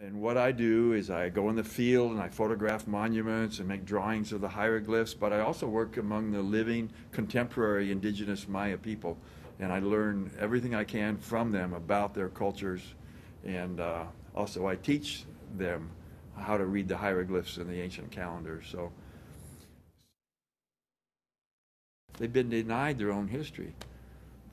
And what I do is I go in the field and I photograph monuments and make drawings of the hieroglyphs, but I also work among the living contemporary indigenous Maya people. And I learn everything I can from them about their cultures. And also I teach them how to read the hieroglyphs in the ancient calendar. So they've been denied their own history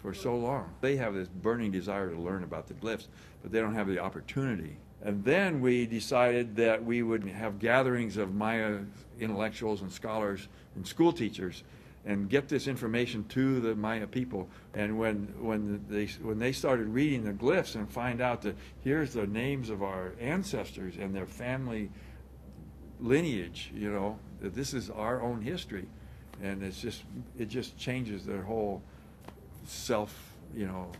for so long. They have this burning desire to learn about the glyphs, but they don't have the opportunity. And then we decided that we would have gatherings of Maya intellectuals and scholars and school teachers and get this information to the Maya people. And when they started reading the glyphs and find out that here's the names of our ancestors and their family lineage, you know, that this is our own history, and it just changes their whole self, you know,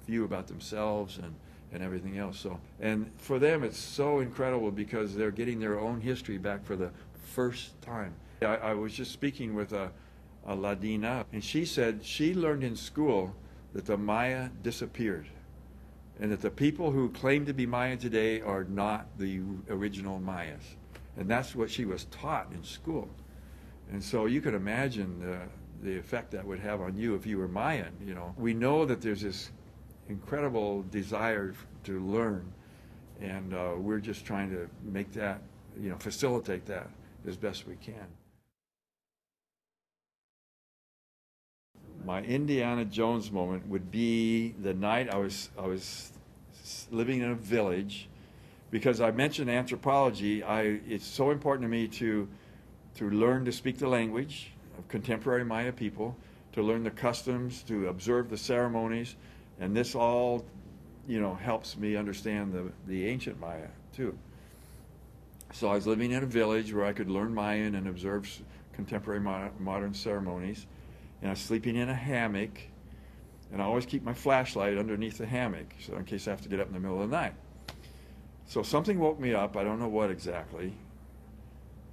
view about themselves and everything else. So, and for them it's so incredible because they're getting their own history back for the first time. I was just speaking with a Ladina, and she said she learned in school that the Maya disappeared and that the people who claim to be Maya today are not the original Mayas. And that's what she was taught in school. And so you could imagine the effect that would have on you if you were Mayan, you know. We know that there's this incredible desire to learn, and we're just trying to make that, you know, facilitate that as best we can. My Indiana Jones moment would be the night I was living in a village, because I mentioned anthropology. It's so important to me to learn to speak the language of contemporary Maya people, to learn the customs, to observe the ceremonies, and this all, you know, helps me understand the ancient Maya too. So I was living in a village where I could learn Mayan and observe contemporary modern ceremonies, and I was sleeping in a hammock, and I always keep my flashlight underneath the hammock, so in case I have to get up in the middle of the night. So something woke me up, I don't know what exactly,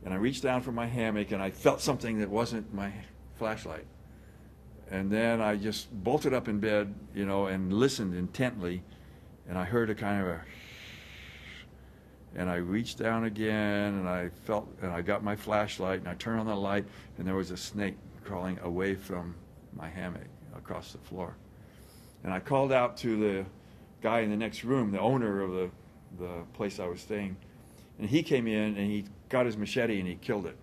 and I reached down from my hammock and I felt something that wasn't my flashlight. And then I just bolted up in bed, you know, and listened intently, and I heard a kind of a, and I reached down again, and I felt, and I got my flashlight, and I turned on the light, and there was a snake crawling away from my hammock across the floor. And I called out to the guy in the next room, the owner of the place I was staying, and he came in and he got his machete and he killed it.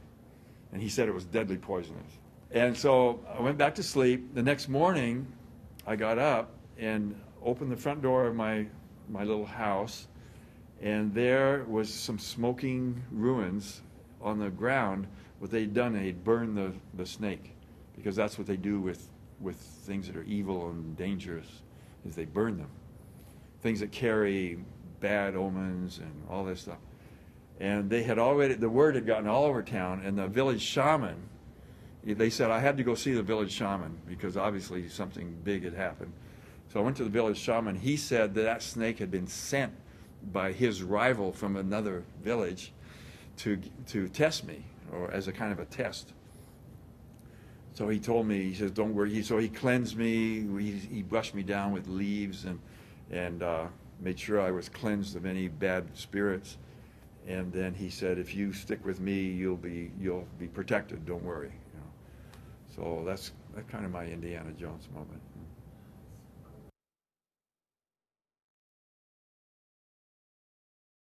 And he said it was deadly poisonous. And so I went back to sleep. The next morning, I got up and opened the front door of my little house, and there was some smoking ruins on the ground. What they'd done, they'd burned the snake, because that's what they do with things that are evil and dangerous, is they burn them. Things that carry bad omens and all this stuff. And they had already, the word had gotten all over town, and the village shaman, they said I had to go see the village shaman because obviously something big had happened. So I went to the village shaman. He said that snake had been sent by his rival from another village to test me, or as a kind of a test. So he told me, he says, don't worry. So he cleansed me. He brushed me down with leaves and made sure I was cleansed of any bad spirits. And then he said, if you stick with me, you'll be protected. Don't worry. You know? So that's kind of my Indiana Jones moment.